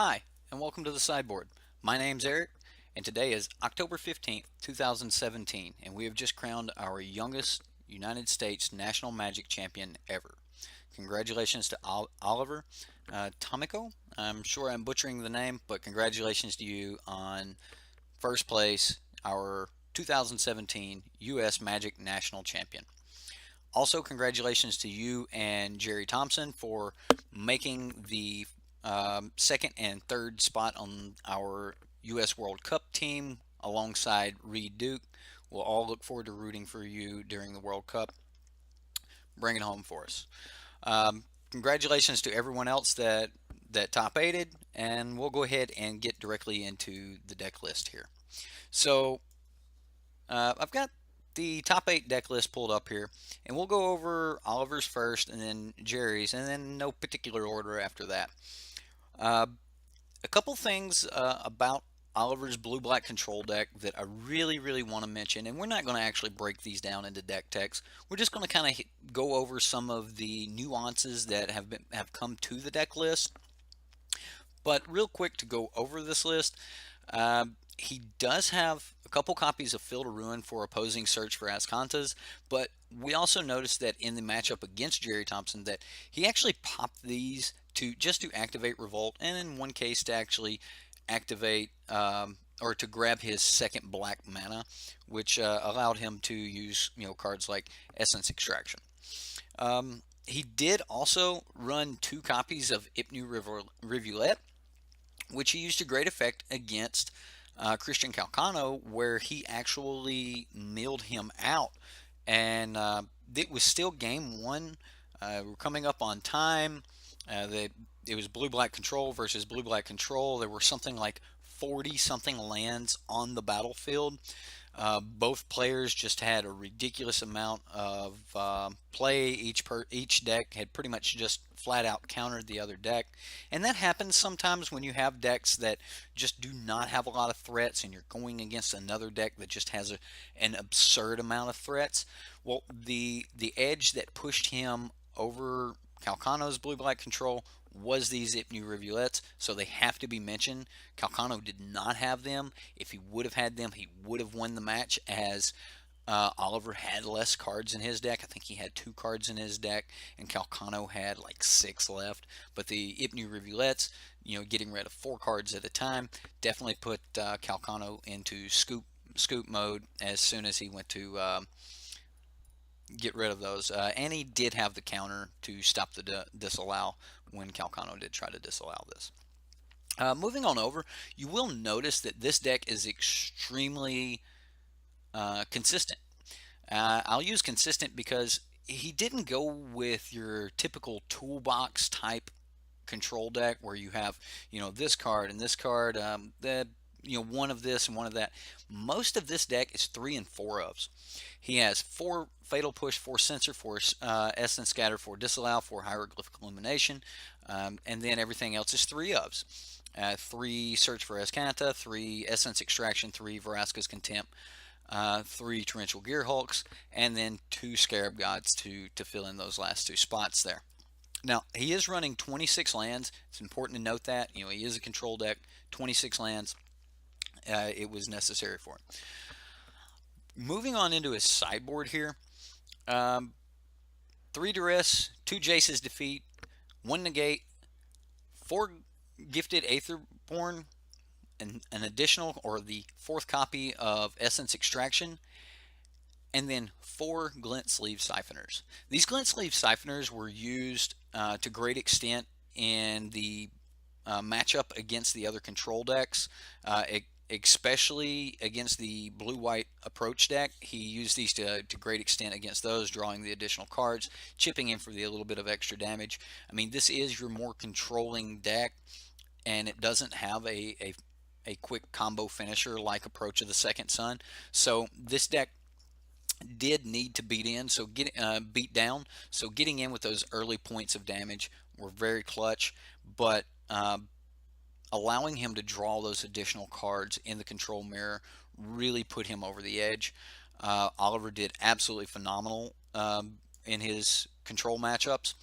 Hi, and welcome to the Sideboard. My name's Eric, and today is October 15th, 2017, and we have just crowned our youngest United States National Magic Champion ever. Congratulations to Oliver Tomiko. I'm sure I'm butchering the name, but congratulations to you on first place, our 2017 U.S. Magic National Champion. Also, congratulations to you and Jerry Thompson for making the second and third spot on our U.S. World Cup team alongside Reed Duke. We'll all look forward to rooting for you during the World Cup. Bring it home for us. Congratulations to everyone else that top aided, and we'll go ahead and get directly into the deck list here. So I've got the top 8 deck list pulled up here, and we'll go over Oliver's first, and then Jerry's, and then no particular order after that. Uh, a couple things about Oliver's blue-black control deck that I really want to mention, and we're not going to actually break these down into deck techs. We're just going to kind of go over some of the nuances that have come to the deck list. But real quick to go over this list, he does have a couple copies of Field of Ruin for opposing Search for Azcantas, but we also noticed that in the matchup against Jerry Thompson that he actually popped these to activate Revolt, and in one case to actually activate or to grab his second black mana, which allowed him to use cards like Essence Extraction. He did also run 2 copies of Ipnu Rivulet, which he used to great effect against Christian Calcano, where he actually milled him out. And it was still game 1. We're coming up on time. It was blue-black control versus blue-black control. There were something like 40-something lands on the battlefield. Both players just had a ridiculous amount of play. Each deck had pretty much just flat out countered the other deck, and that happens sometimes when you have decks that just do not have a lot of threats, and you're going against another deck that just has an absurd amount of threats. Well, the edge that pushed him over Calcano's blue-black control was these Ipnu Rivulets, so they have to be mentioned. Calcano did not have them. If he would have had them, he would have won the match, as Oliver had less cards in his deck. I think he had 2 cards in his deck, and Calcano had like 6 left. But the Ipnu Rivulets, getting rid of 4 cards at a time, definitely put Calcano into scoop mode as soon as he went to get rid of those. And he did have the counter to stop the disallow when Calcano did try to disallow this. Moving on over, you will notice that this deck is extremely consistent. I'll use consistent because he didn't go with your typical toolbox type control deck where you have this card and this card, one of this and one of that. Most of this deck is 3 and 4 ofs. He has 4 Fatal Push, 4 Censor, 4 Essence Scatter, 4 Disallow, 4 Hieroglyphic Illumination, and then everything else is 3 ofs. 3 Search for Azcanta, 3 Essence Extraction, 3 Vraska's Contempt, 3 Torrential Gearhulks, and then 2 Scarab Gods to fill in those last 2 spots there. Now, he is running 26 lands. It's important to note that. He is a control deck, 26 lands. It was necessary for him. Moving on into his sideboard here. 3 Duress, 2 Jace's Defeat, 1 Negate, 4 Gifted Aetherborn, an additional or the 4th copy of Essence Extraction, and then 4 Glint Sleeve Siphoners. These Glint Sleeve Siphoners were used to great extent in the matchup against the other control decks, especially against the blue-white approach deck. He used these to great extent against those, drawing the additional cards, chipping in for the little bit of extra damage. I mean, this is your more controlling deck, and it doesn't have a quick combo finisher like Approach of the Second Sun. So this deck did need to beat down. So getting in with those early points of damage were very clutch, but allowing him to draw those additional cards in the control mirror really put him over the edge. Oliver did absolutely phenomenal in his control matchups.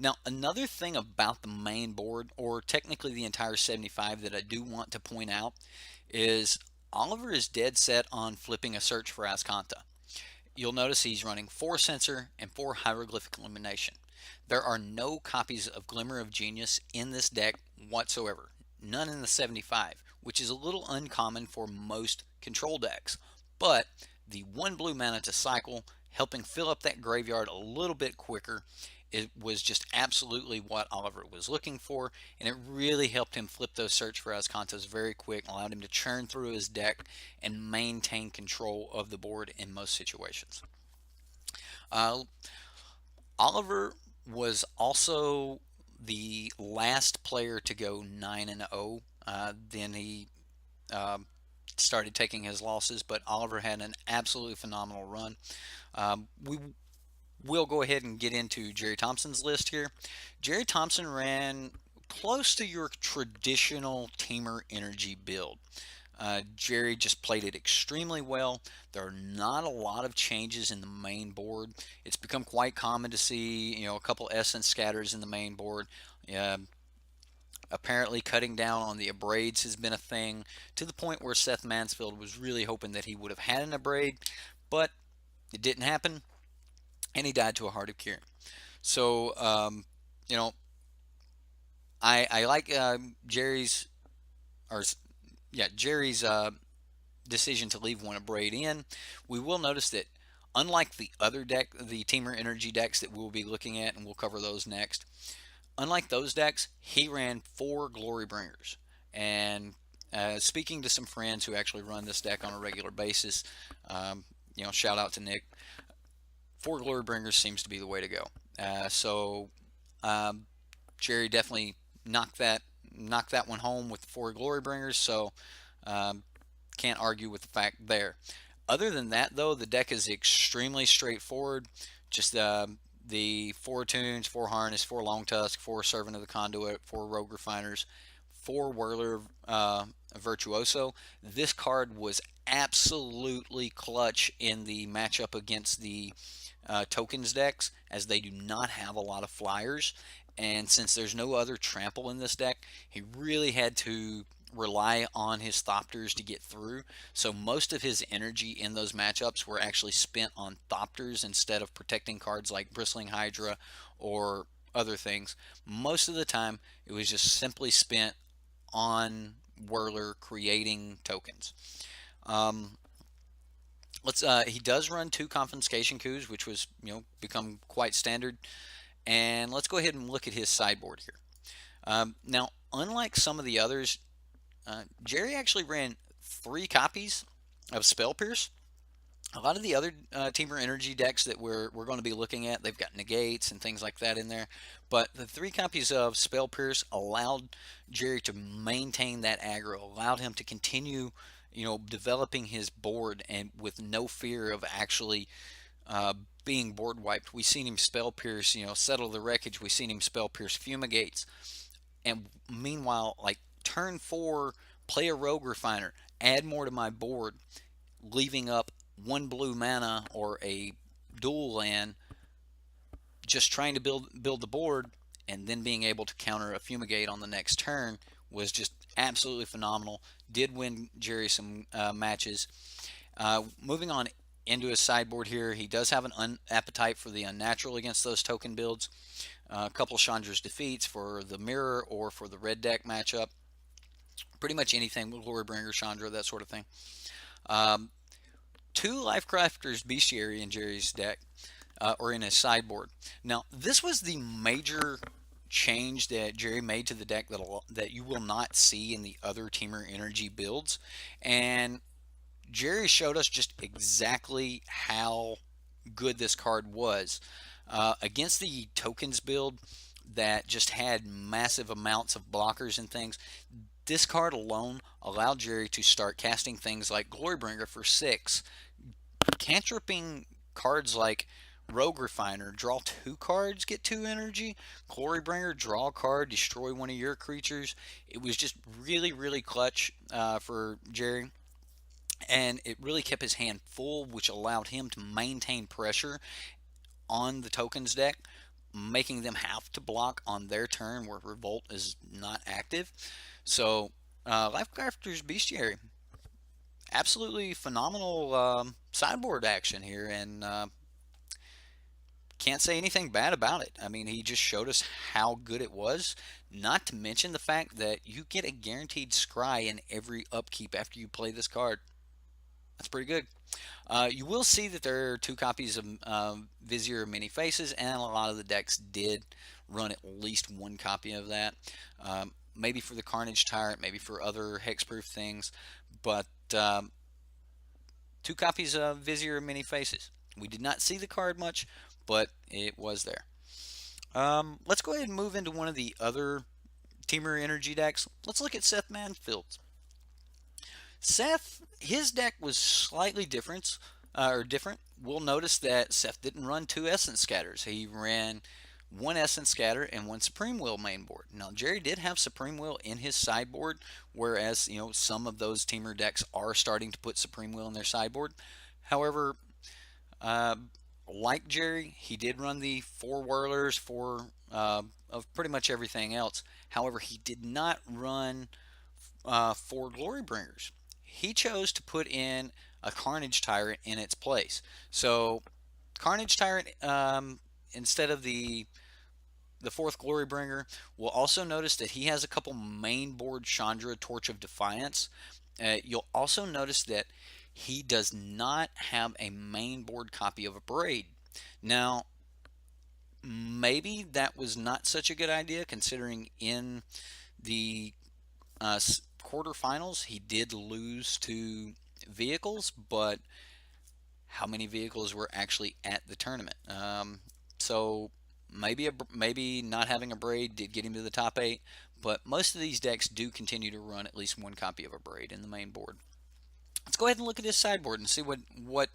Now, another thing about the main board, or technically the entire 75, that I do want to point out is Oliver is dead set on flipping a search for Azcanta. You'll notice he's running 4 Sensor and 4 Hieroglyphic Illumination. There are no copies of Glimmer of Genius in this deck whatsoever. None in the 75, which is a little uncommon for most control decks. But the 1 blue mana to cycle, helping fill up that graveyard a little bit quicker, it was just absolutely what Oliver was looking for, and it really helped him flip those search for Azcantas very quick, allowed him to churn through his deck and maintain control of the board in most situations. Uh, Oliver was also the last player to go 9-0. Then he started taking his losses, but Oliver had an absolutely phenomenal run. We will go ahead and get into Jerry Thompson's list here. Jerry Thompson ran close to your traditional Teamer Energy build. Jerry just played it extremely well. There are not a lot of changes in the main board. It's become quite common to see, a couple essence scatters in the main board. Apparently cutting down on the abrades has been a thing, to the point where Seth Mansfield was really hoping that he would have had an abrade, but it didn't happen, and he died to a heart of curing. So, I like Jerry's, or yeah, Jerry's decision to leave one abrade in. We will notice that unlike the other deck, the Teamer Energy decks that we'll be looking at, and we'll cover those next, unlike those decks, he ran 4 Glory Bringers. And speaking to some friends who actually run this deck on a regular basis, shout out to Nick, 4 Glory Bringers seems to be the way to go. Jerry definitely knocked that one home with the 4 Glory Bringers, so can't argue with the fact there. Other than that, though, the deck is extremely straightforward. Just the 4 Tunes, 4 Harness, 4 Long Tusk, 4 Servant of the Conduit, 4 Rogue Refiners, 4 Whirler Virtuoso. This card was absolutely clutch in the matchup against the tokens decks, as they do not have a lot of flyers, and since there's no other trample in this deck, he really had to rely on his Thopters to get through. So most of his energy in those matchups were actually spent on Thopters instead of protecting cards like Bristling Hydra or other things. Most of the time it was just simply spent on Whirler creating tokens. He does run 2 Confiscation Coups, which was become quite standard. And let's go ahead and look at his sideboard here. Now, unlike some of the others, Jerry actually ran 3 copies of Spell Pierce. A lot of the other Teamer Energy decks that we're going to be looking at, they've got negates and things like that in there. But the 3 copies of Spell Pierce allowed Jerry to maintain that aggro, allowed him to continue, developing his board, and with no fear of actually being board wiped. We've seen him Spell Pierce, Settle the Wreckage. We've seen him Spell Pierce Fumigates. And meanwhile, like turn 4, play a Rogue Refiner, add more to my board, leaving up 1 blue mana or a dual land, just trying to build the board, and then being able to counter a Fumigate on the next turn was just absolutely phenomenal. Did win Jerry some matches. Moving on into his sideboard here, he does have an appetite for the unnatural against those token builds. A couple Chandra's defeats for the mirror or for the red deck matchup. Pretty much anything with Glorybringer, Chandra, that sort of thing. 2 Lifecrafters Bestiary in Jerry's deck, or in his sideboard. Now, this was the major change that Jerry made to the deck that you will not see in the other Teamer Energy builds. And Jerry showed us just exactly how good this card was. Against the tokens build that just had massive amounts of blockers and things, this card alone allowed Jerry to start casting things like Glorybringer for 6, cantripping cards like Rogue Refiner, draw 2 cards, get 2 energy, Glorybringer, draw a card, destroy one of your creatures. It was just really, really clutch for Jerry. And it really kept his hand full, which allowed him to maintain pressure on the tokens deck, making them have to block on their turn where Revolt is not active. So, Lifecrafter's Bestiary, absolutely phenomenal sideboard action here, and can't say anything bad about it. I mean, he just showed us how good it was, not to mention the fact that you get a guaranteed scry in every upkeep after you play this card. That's pretty good. You will see that there are two copies of Vizier Many Faces, and a lot of the decks did run at least one copy of that. Maybe for the Carnage Tyrant, maybe for other hexproof things, but two copies of Vizier Many Faces. We did not see the card much, but it was there. Let's go ahead and move into one of the other Teamer Energy decks. Let's look at Seth Manfield's. Seth, his deck was slightly different. We'll notice that Seth didn't run two Essence Scatters. He ran one Essence Scatter and one Supreme Will main board. Now, Jerry did have Supreme Will in his sideboard, whereas, some of those Teamer decks are starting to put Supreme Will in their sideboard. However, like Jerry, he did run the four Whirlers for of pretty much everything else. However, he did not run four Glory Bringers. He chose to put in a Carnage Tyrant in its place. So, Carnage Tyrant, instead of the fourth Glory Bringer, we'll also notice that he has a couple main board Chandra Torch of Defiance. You'll also notice that he does not have a main board copy of a Braid. Now, maybe that was not such a good idea, considering in the quarterfinals he did lose to vehicles, but how many vehicles were actually at the tournament? So maybe not having a Braid did get him to the top 8, but most of these decks do continue to run at least one copy of a Braid in the main board. Let's go ahead and look at his sideboard and see what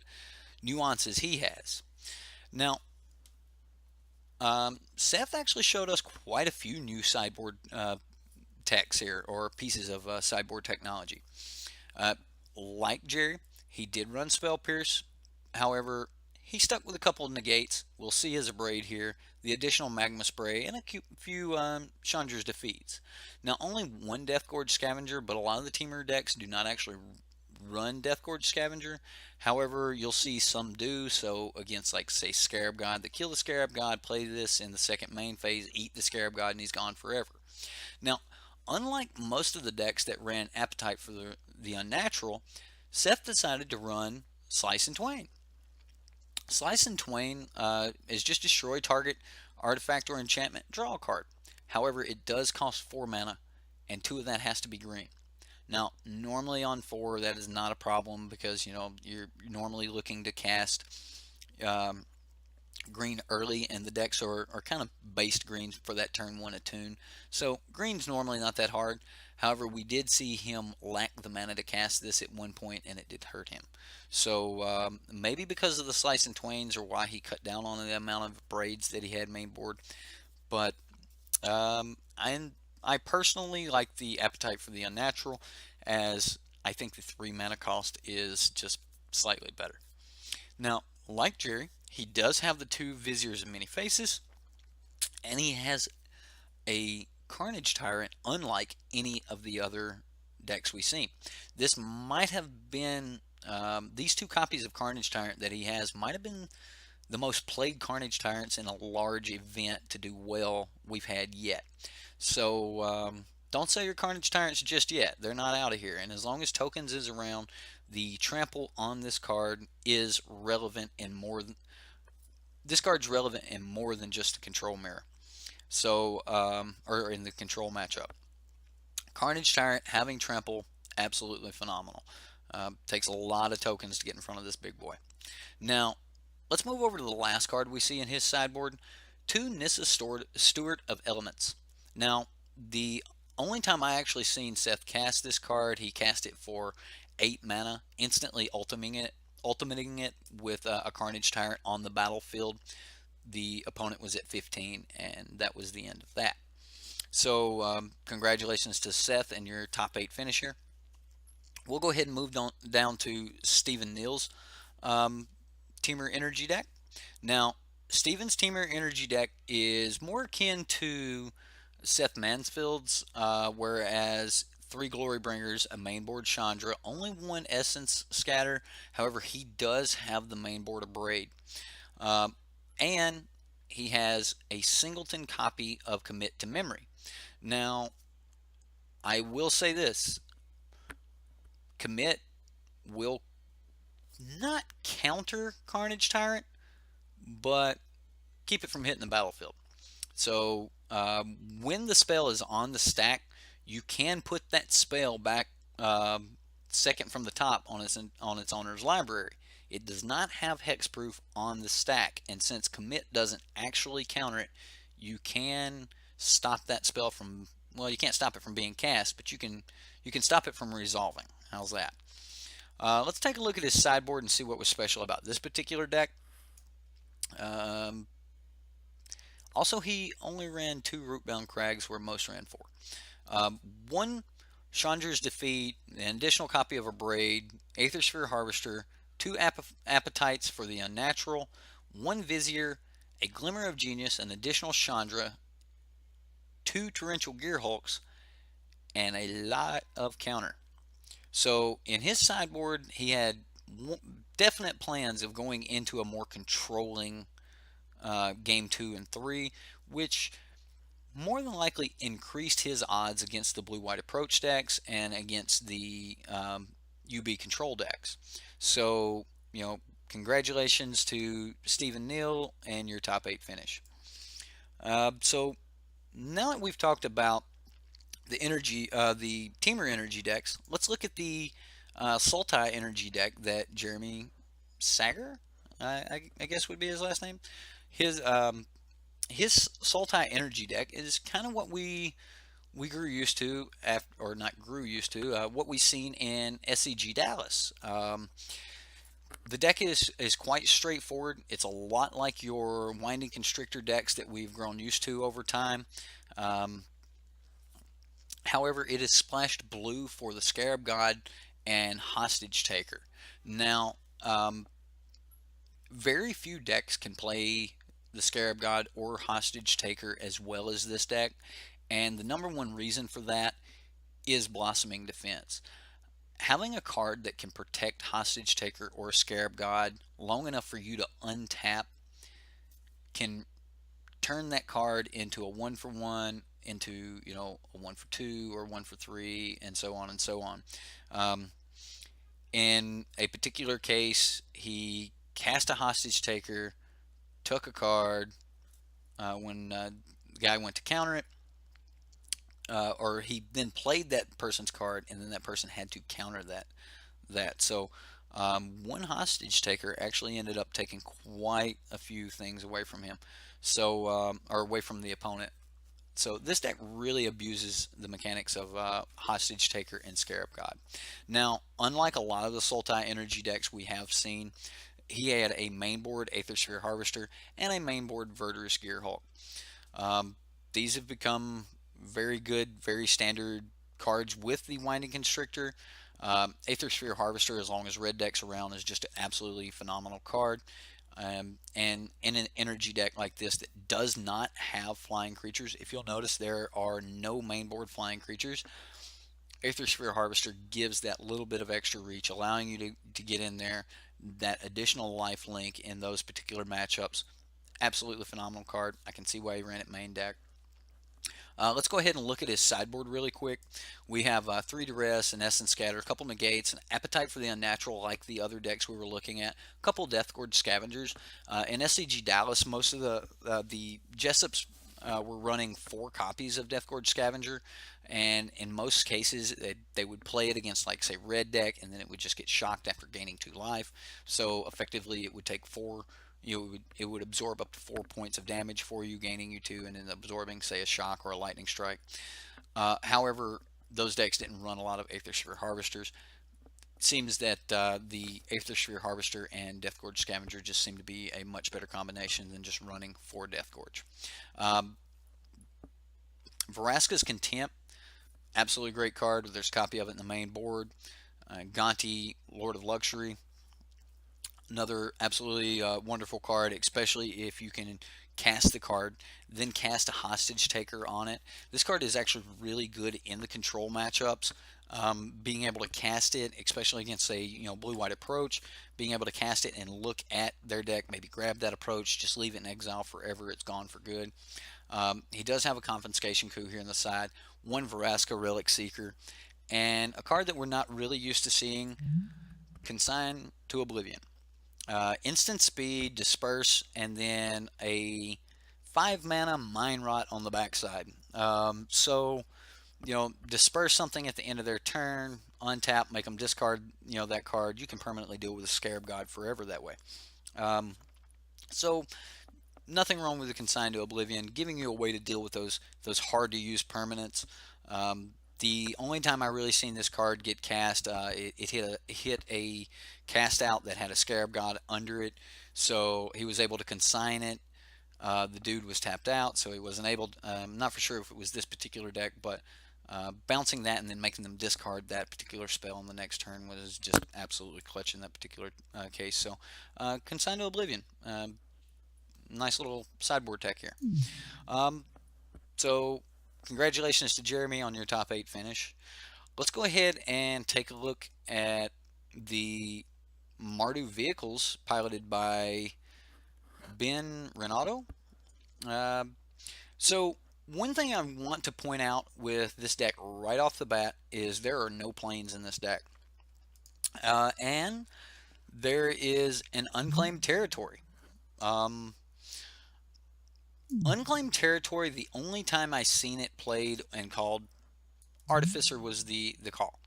nuances he has. Now, Seth actually showed us quite a few new sideboard techs here, or pieces of sideboard technology. Like Jerry, he did run Spell Pierce. However, he stuck with a couple of negates. We'll see as a Braid here, the additional Magma Spray, and a few Chandra's Defeats. Now, only one Death Gorge Scavenger, but a lot of the Teamer decks do not actually run Death Gorge Scavenger. However, you'll see some do. So against, like, say, Scarab God, they kill the Scarab God, play this in the second main phase, eat the Scarab God, and he's gone forever. Now, unlike most of the decks that ran Appetite for the Unnatural, Seth decided to run Slice and Twain. Slice and Twain is just destroy target artifact or enchantment, draw a card. However, it does cost 4 mana, and 2 of that has to be green. Now, normally on 4, that is not a problem because, you're normally looking to cast green early, and the decks are kind of based green for that turn 1 attune. So, green's normally not that hard. However, we did see him lack the mana to cast this at one point, and it did hurt him. So, maybe because of the Slice and Twains, or why he cut down on the amount of Braids that he had main board. But I personally like the Appetite for the Unnatural, as I think the 3 mana cost is just slightly better. Now, like Jerry, he does have the 2 Viziers of Many Faces, and he has a Carnage Tyrant unlike any of the other decks we see. This might have been, these 2 copies of Carnage Tyrant that he has might have been the most played Carnage Tyrants in a large event to do well we've had yet. So don't sell your Carnage Tyrants just yet. They're not out of here. And as long as Tokens is around, the trample on this card is relevant in more than... This card's relevant in more than just the control mirror. So, or in the control matchup. Carnage Tyrant having trample, absolutely phenomenal. Takes a lot of tokens to get in front of this big boy. Now, let's move over to the last card we see in his sideboard. 2 Nissa Steward of Elements. Now, the only time I actually seen Seth cast this card, he cast it for 8 mana, instantly ultimating it with a Carnage Tyrant on the battlefield. The opponent was at 15, and that was the end of that. So, congratulations to Seth and your top 8 finish here. We'll go ahead and move down to Stephen Neal's Teamer Energy deck. Now, Steven's Teamer Energy deck is more akin to Seth Mansfield's, whereas three Glory Bringers, a mainboard Chandra, only one Essence Scatter. However, he does have the mainboard Abrade. Um, and he has a singleton copy of Commit to Memory. Now, I will say this: Commit will not counter Carnage Tyrant, but keep it from hitting the battlefield. So when the spell is on the stack, you can put that spell back second from the top on its owner's library. It does not have hexproof on the stack, and since commit doesn't actually counter it, you can stop that spell from, well, you can't stop it from being cast, but you can stop it from resolving. How's that? Let's take a look at his sideboard and see what was special about this particular deck. Um, Also, he only ran two Rootbound Crags where most ran four. One Chandra's Defeat, an additional copy of a Braid, Aethersphere Harvester, two Appetites for the Unnatural, one Vizier, a Glimmer of Genius, an additional Chandra, two Torrential Gearhulks, and a lot of counter. So in his sideboard, he had definite plans of going into a more controlling game 2 and 3, which more than likely increased his odds against the blue-white approach decks and against the UB control decks. So, congratulations to Stephen Neal and your top 8 finish. So now that we've talked about the Teamer energy decks, let's look at the Sultai energy deck that Jeremy Sager, I guess would be his last name. His Sultai energy deck is kind of what we grew used to, or not grew used to, what we've seen in SCG Dallas. The deck is quite straightforward. It's a lot like your Winding Constrictor decks that we've grown used to over time. However, it is splashed blue for the Scarab God and Hostage Taker. Now, very few decks can play the Scarab God or Hostage Taker as well as this deck, and the number one reason for that is Blossoming Defense. Having a card that can protect Hostage Taker or Scarab God long enough for you to untap can turn that card into a 1-for-1, into a 1-for-2 or 1-for-3, and so on and so on. In a particular case, he cast a Hostage Taker, took a card when the guy went to counter it, or he then played that person's card, and then that person had to counter that. So one Hostage Taker actually ended up taking quite a few things away from him, or away from the opponent. So this deck really abuses the mechanics of Hostage Taker and Scarab God. Now, unlike a lot of the Sultai energy decks we have seen, he had a mainboard Aethersphere Harvester and a mainboard Verdurous Gearhulk. These have become very good, very standard cards with the Winding Constrictor. Aethersphere Harvester, as long as red deck's around, is just an absolutely phenomenal card. And in an energy deck like this that does not have flying creatures, if you'll notice, there are no mainboard flying creatures. Aethersphere Harvester gives that little bit of extra reach, allowing you to get in there, that additional life link in those particular matchups. Absolutely phenomenal card. I can see why he ran it main deck. Let's go ahead and look at his sideboard really quick. We have 3 Duress, an Essence Scatter, a couple Negates, an Appetite for the Unnatural like the other decks we were looking at, a couple Deathgorge Scavengers. In SCG Dallas, most of the Jessups were running 4 copies of Deathgorge Scavenger, and in most cases they would play it against, like, say, red deck, and then it would just get shocked after gaining 2 life. So effectively it would take 4, it would absorb up to 4 points of damage for you, gaining you 2, and then absorbing, say, a shock or a lightning strike. However, those decks didn't run a lot of Aethersphere Harvesters. It seems that the Aethersphere Harvester and Deathgorge Scavenger just seem to be a much better combination than just running 4 Deathgorge. Vraska's Contempt, absolutely great card. There's a copy of it in the main board. Gonti, Lord of Luxury. Another absolutely wonderful card, especially if you can cast the card, then cast a hostage taker on it. This card is actually really good in the control matchups. Being able to cast it, especially against a blue-white approach, being able to cast it and look at their deck, maybe grab that approach, just leave it in exile forever. It's gone for good. He does have a confiscation coup here on the side, one Vraska Relic Seeker, and a card that we're not really used to seeing, Consign to Oblivion. Instant speed, disperse, and then a 5 mana Mind Rot on the backside. Disperse something at the end of their turn, untap, make them discard, that card. You can permanently deal with a Scarab God forever that way. Um, so nothing wrong with the Consign to Oblivion, giving you a way to deal with those hard to use permanents. The only time I really seen this card get cast, it hit a cast out that had a Scarab God under it, so he was able to consign it. The dude was tapped out, so he wasn't able. I'm not for sure if it was this particular deck, but bouncing that and then making them discard that particular spell on the next turn was just absolutely clutch in that particular case. So, Consign to Oblivion, nice little sideboard tech here. So, congratulations to Jeremy on your top 8 finish. Let's go ahead and take a look at the Mardu vehicles piloted by Ben Renato. So one thing I want to point out with this deck right off the bat is there are no planes in this deck. And there is an unclaimed territory. Unclaimed territory, the only time I seen it played and called Artificer was the call.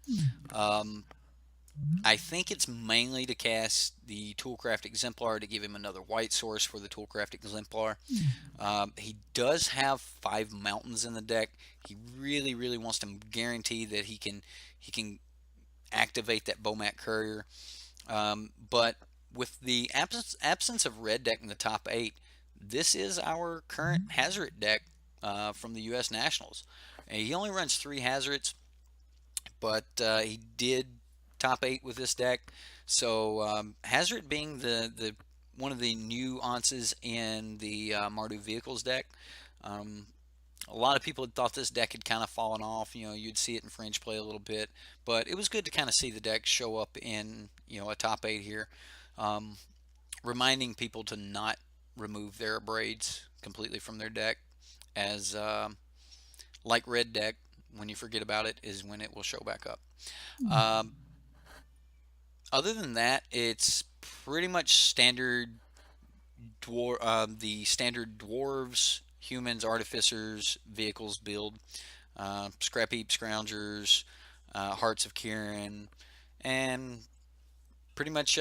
I think it's mainly to cast the Toolcraft Exemplar to give him another white source for the Toolcraft Exemplar. He does have 5 mountains in the deck. He really, really wants to guarantee that he can activate that Bomat Courier. But with the absence of red deck in the top 8, this is our current Hazard deck from the U.S. Nationals. And he only runs 3 Hazards, but he did top 8 with this deck. So Hazard being the one of the nuances in the Mardu Vehicles deck. A lot of people had thought this deck had kind of fallen off. You'd see it in fringe play a little bit, but it was good to kind of see the deck show up in a top 8 here, reminding people to not remove their Abrades completely from their deck, as like red deck, when you forget about it is when it will show back up. Other than that, it's pretty much standard the standard dwarves, humans, artificers, vehicles build. Scrap Heap Scroungers, Hearts of Kieran, and pretty much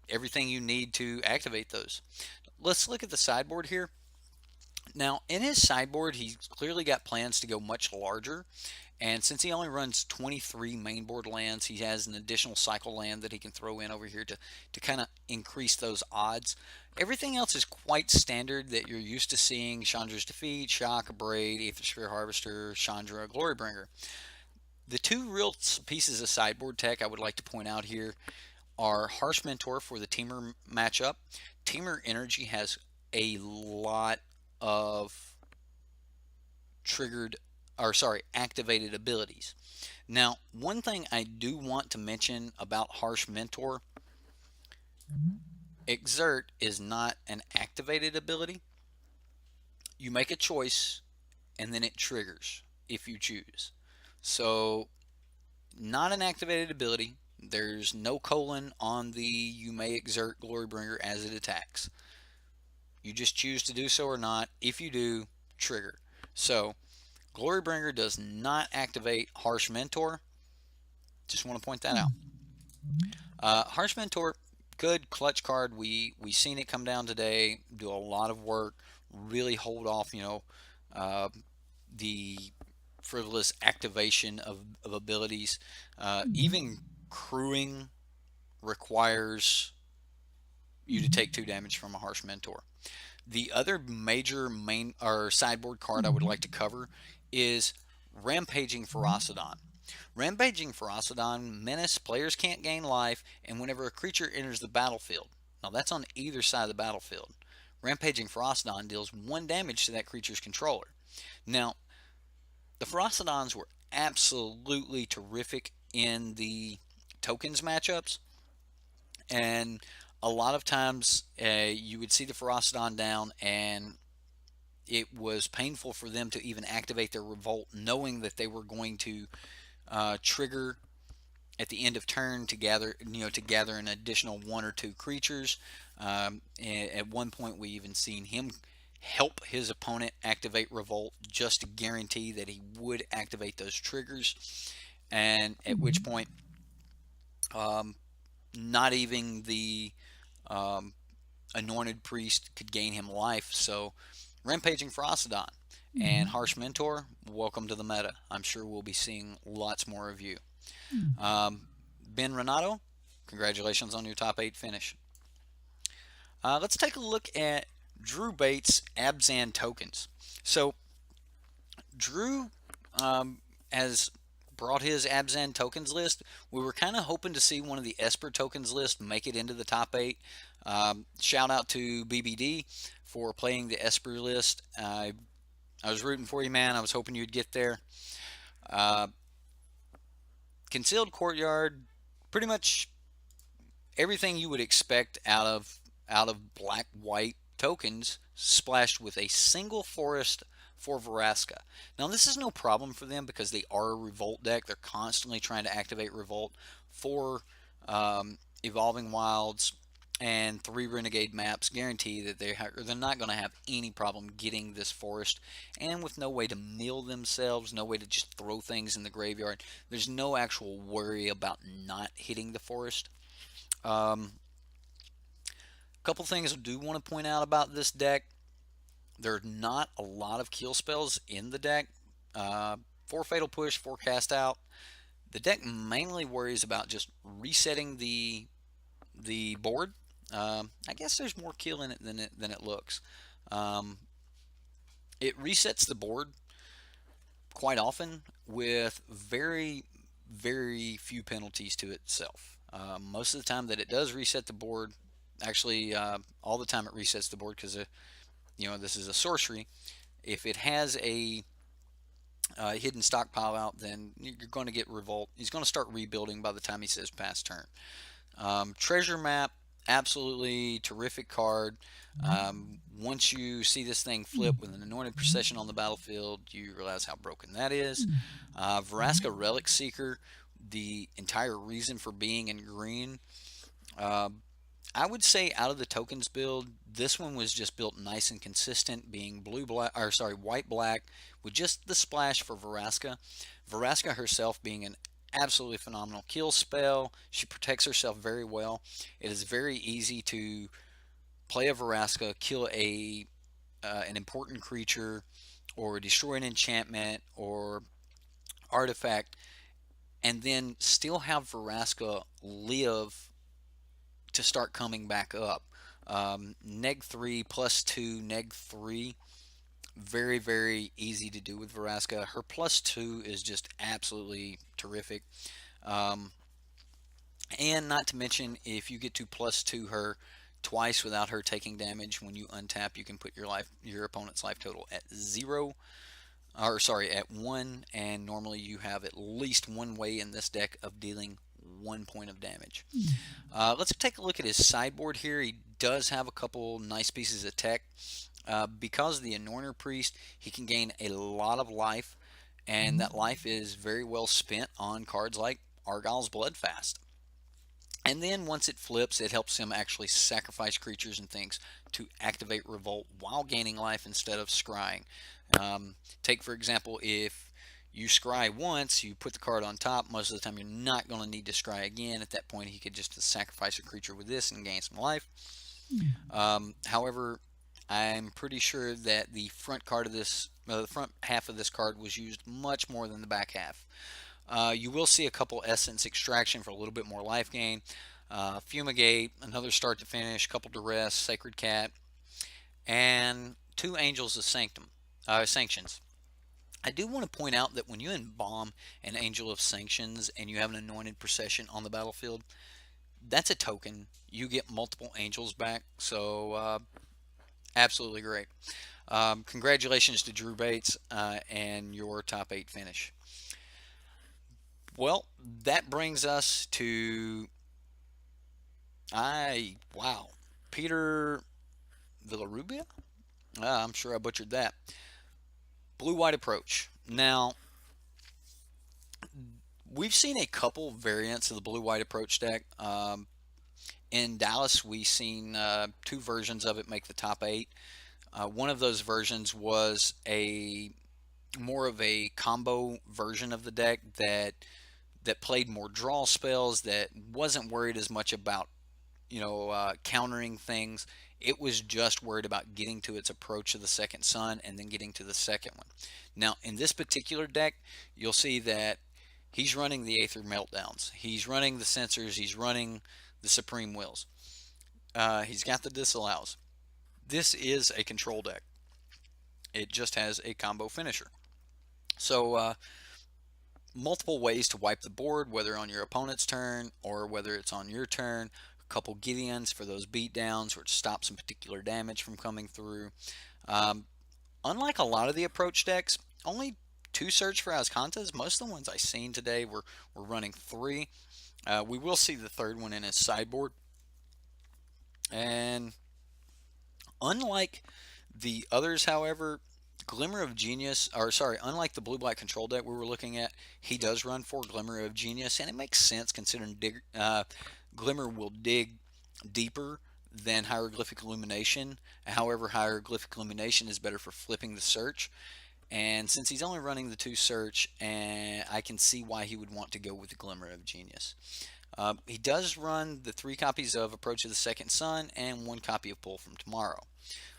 everything you need to activate those. Let's look at the sideboard here. Now, in his sideboard, he's clearly got plans to go much larger. And since he only runs 23 mainboard lands, he has an additional cycle land that he can throw in over here to kind of increase those odds. Everything else is quite standard that you're used to seeing: Chandra's Defeat, Shock, Abrade, Aethersphere Harvester, Chandra, Glorybringer. The 2 real pieces of sideboard tech I would like to point out here are Harsh Mentor for the Teamer matchup. Teamer Energy has a lot of activated abilities. Now, one thing I do want to mention about Harsh Mentor: Exert is not an activated ability. You make a choice and then it triggers if you choose. So, not an activated ability. There's no colon on the "you may exert Glorybringer as it attacks." You just choose to do so or not. If you do, trigger. So, Glorybringer does not activate Harsh Mentor. Just want to point that out. Harsh Mentor, good clutch card. We seen it come down today, do a lot of work, really hold off, the frivolous activation of abilities. Even crewing requires you to take 2 damage from a Harsh Mentor. The other major sideboard card I would like to cover is Rampaging Ferocidon. Rampaging Ferocidon menace players can't gain life, and whenever a creature enters the battlefield. Now that's on either side of the battlefield. Rampaging Ferocidon deals 1 damage to that creature's controller. Now, the Ferocidons were absolutely terrific in the tokens matchups, and a lot of times you would see the Ferocidon down, and it was painful for them to even activate their revolt, knowing that they were going to trigger at the end of turn to gather an additional 1 or 2 creatures. At one point, we even seen him help his opponent activate revolt just to guarantee that he would activate those triggers, and at which point, um, not even the um, anointed priest could gain him life. So, rampaging Ferocidon and Harsh Mentor, welcome to the meta. I'm sure we'll be seeing lots more of you. Ben Renato, congratulations on your top 8 finish. Let's take a look at Drew Bates' Abzan tokens. So, Drew has brought his Abzan tokens list. We were kind of hoping to see one of the Esper tokens list make it into the top 8. Shout out to BBD for playing the Esper list. I was rooting for you, man. I was hoping you'd get there. Concealed Courtyard, pretty much everything you would expect out of black white tokens splashed with a single forest for Vraska. Now this is no problem for them because they are a revolt deck. They're constantly trying to activate revolt for Evolving Wilds, and 3 Renegade maps guarantee that they're not going to have any problem getting this forest, and with no way to mill themselves, no way to just throw things in the graveyard. There's no actual worry about not hitting the forest. Couple things I do want to point out about this deck. There are not a lot of kill spells in the deck. 4 Fatal Push, 4 Cast Out. The deck mainly worries about just resetting the board. I guess there's more kill in it than it looks. It resets the board quite often with very, very few penalties to itself. Most of the time that it does reset the board, actually all the time it resets the board, because this is a sorcery. If it has a hidden stockpile out, then you're going to get revolt. He's going to start rebuilding by the time he says pass turn. Treasure Map, absolutely terrific card. Once you see this thing flip with an anointed procession on the battlefield, you realize how broken that is. Vraska Relic Seeker, the entire reason for being in green. I would say out of the tokens build, this one was just built nice and consistent, being white black with just the splash for Vraska. Vraska herself being an absolutely phenomenal kill spell. She protects herself very well. It is very easy to play a Vraska, kill an important creature, or destroy an enchantment or artifact, and then still have Vraska live to start coming back up. Neg 3 plus 2, neg 3. Very, very easy to do with Vraska. Her plus 2 is just absolutely terrific. And not to mention, if you get to plus 2 her twice without her taking damage, when you untap, you can put your opponent's life total at 0. At 1, and normally you have at least one way in this deck of dealing 1 point of damage. Let's take a look at his sideboard here. He does have a couple nice pieces of tech. Because of the Anointer Priest, he can gain a lot of life, and that life is very well spent on cards like Argyle's Bloodfast. And then once it flips, it helps him actually sacrifice creatures and things to activate Revolt while gaining life instead of scrying. Take, for example, if you scry once, you put the card on top, most of the time you're not going to need to scry again. At that point, he could just sacrifice a creature with this and gain some life. However, I'm pretty sure that the front half of this card was used much more than the back half. You will see a couple Essence Extraction for a little bit more life gain. Fumigate, another start to finish, couple Duress, Sacred Cat, and 2 Angels of Sanctions. I do want to point out that when you embalm an Angel of Sanctions and you have an anointed procession on the battlefield, that's a token. You get multiple angels back, so absolutely great. Congratulations to Drew Bates and your top 8 finish. Well, that brings us to wow, Peter Villarubia. I'm sure I butchered that. Blue white approach. Now, we've seen a couple variants of the blue white approach deck. In Dallas, we've seen 2 versions of it make the top 8. One of those versions was a more of a combo version of the deck that played more draw spells, that wasn't worried as much about countering things. It was just worried about getting to its approach of the second sun and then getting to the second one. Now, in this particular deck, you'll see that he's running the Aether Meltdowns. He's running the Censors. He's running the Supreme Wills. He's got the Disallows. This is a control deck. It just has a combo finisher. So, multiple ways to wipe the board, whether on your opponent's turn or whether it's on your turn. A couple Gideons for those beatdowns or to stop some particular damage from coming through. Unlike a lot of the approach decks, only 2 search for Azcantas. Most of the ones I've seen today were running 3. We will see the third one in his sideboard. And unlike the others, however, Glimmer of Genius, or sorry, unlike the blue-black control deck we were looking at, he does run 4 Glimmer of Genius, and it makes sense considering Glimmer will dig deeper than Hieroglyphic Illumination. However, Hieroglyphic Illumination is better for flipping the search. And since he's only running the 2 search, and I can see why he would want to go with the Glimmer of Genius. He does run the 3 copies of Approach of the Second Sun and 1 copy of Pull from Tomorrow.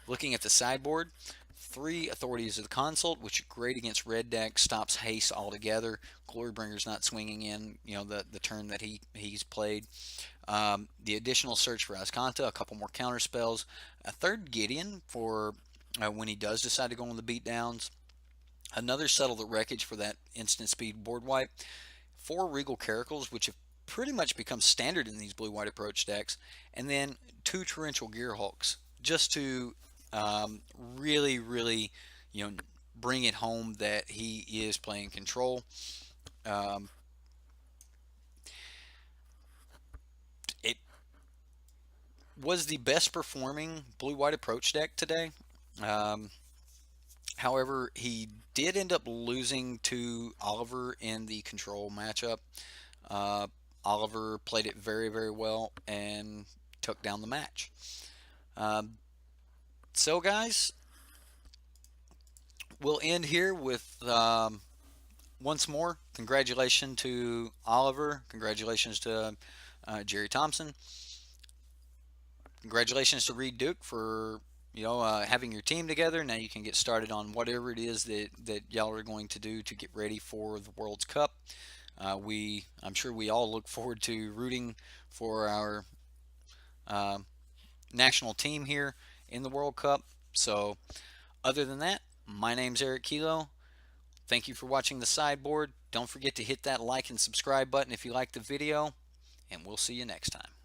Looking at the sideboard, 3 Authorities of the Consult, which are great against red deck, stops haste altogether. Glorybringer's not swinging in, the turn that he's played. The additional search for Azcanta, a couple more counter spells, a 3rd Gideon for when he does decide to go on the beatdowns, another Settle the Wreckage for that instant speed board wipe, 4 Regal Caracals, which have pretty much become standard in these blue-white approach decks, and then 2 Torrential Gearhulks, just to really, really, bring it home that he is playing control. It was the best performing blue-white approach deck today. However, he did end up losing to Oliver in the control matchup. Oliver played it very, very well and took down the match. So, guys, we'll end here with once more, congratulations to Oliver. Congratulations to Jerry Thompson. Congratulations to Reed Duke for having your team together. Now you can get started on whatever it is that y'all are going to do to get ready for the World's Cup. I'm sure we all look forward to rooting for our national team here in the World Cup. So, other than that, my name's Eric Kilo. Thank you for watching the sideboard. Don't forget to hit that like and subscribe button if you like the video, and we'll see you next time.